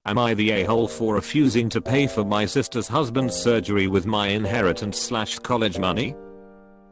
Am I the a-hole for refusing to pay for my sister's husband's surgery with my inheritance/college money?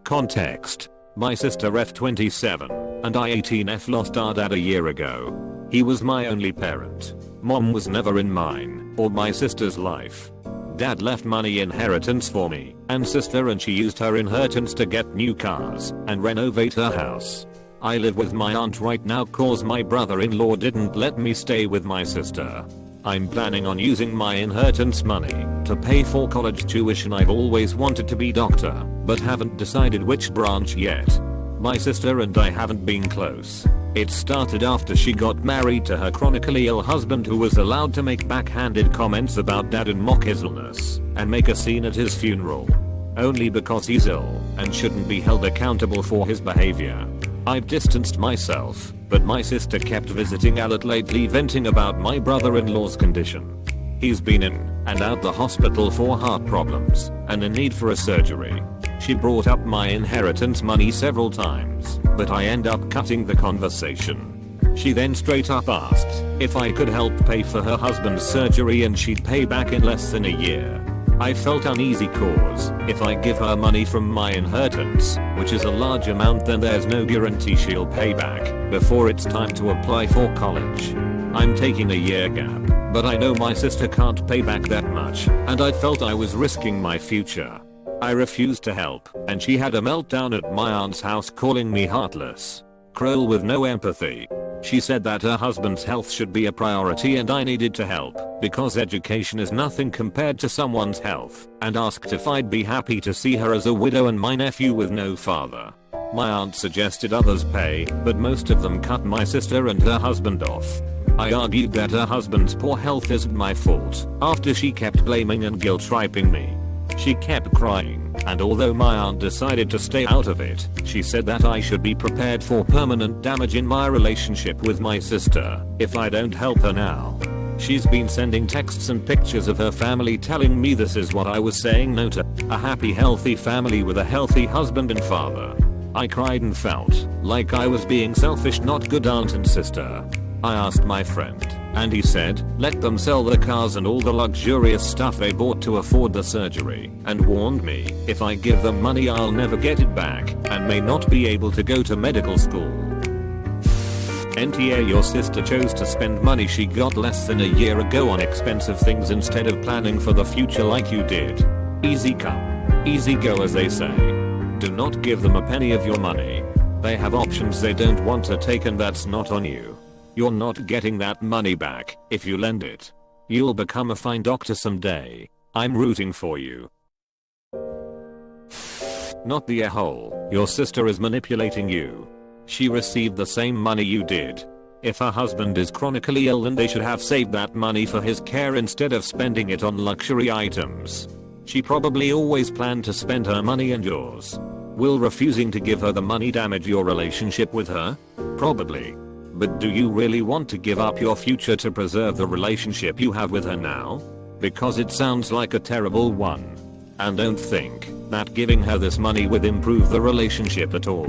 Context. My sister F27 and I 18F lost our dad a year ago. He was my only parent. Mom was never in mine or my sister's life. Dad left money inheritance for me and sister, and she used her inheritance to get new cars and renovate her house. I live with my aunt right now cause my brother-in-law didn't let me stay with my sister. I'm planning on using my inheritance money to pay for college tuition. I've always wanted to be doctor, but haven't decided which branch yet. My sister and I haven't been close. It started after she got married to her chronically ill husband, who was allowed to make backhanded comments about dad and mock his illness and make a scene at his funeral. Only because he's ill and shouldn't be held accountable for his behavior. I've distanced myself, but my sister kept visiting Alat lately, venting about my brother-in-law's condition. He's been in and out the hospital for heart problems and in need for a surgery. She brought up my inheritance money several times, but I end up cutting the conversation. She then straight up asked if I could help pay for her husband's surgery and she'd pay back in less than a year. I felt uneasy cause if I give her money from my inheritance, which is a large amount, then there's no guarantee she'll pay back before it's time to apply for college. I'm taking a year gap, but I know my sister can't pay back that much, and I felt I was risking my future. I refused to help, and she had a meltdown at my aunt's house calling me heartless. Cruel with no empathy. She said that her husband's health should be a priority and I needed to help because education is nothing compared to someone's health, and asked if I'd be happy to see her as a widow and my nephew with no father. My aunt suggested others pay, but most of them cut my sister and her husband off. I argued that her husband's poor health isn't my fault after she kept blaming and guilt-tripping me. She kept crying, and although my aunt decided to stay out of it, she said that I should be prepared for permanent damage in my relationship with my sister if I don't help her now. She's been sending texts and pictures of her family telling me this is what I was saying no to: a happy, healthy family with a healthy husband and father. I cried and felt like I was being selfish, not good aunt and sister. I asked my friend, and he said, let them sell the cars and all the luxurious stuff they bought to afford the surgery, and warned me, if I give them money I'll never get it back, and may not be able to go to medical school. NTA, your sister chose to spend money she got less than a year ago on expensive things instead of planning for the future like you did. Easy come, easy go, as they say. Do not give them a penny of your money. They have options they don't want to take, and that's not on you. You're not getting that money back if you lend it. You'll become a fine doctor someday. I'm rooting for you. Not the a-hole. Your sister is manipulating you. She received the same money you did. If her husband is chronically ill, then they should have saved that money for his care instead of spending it on luxury items. She probably always planned to spend her money and yours. Will refusing to give her the money damage your relationship with her? Probably. But do you really want to give up your future to preserve the relationship you have with her now? Because it sounds like a terrible one. And don't think that giving her this money would improve the relationship at all.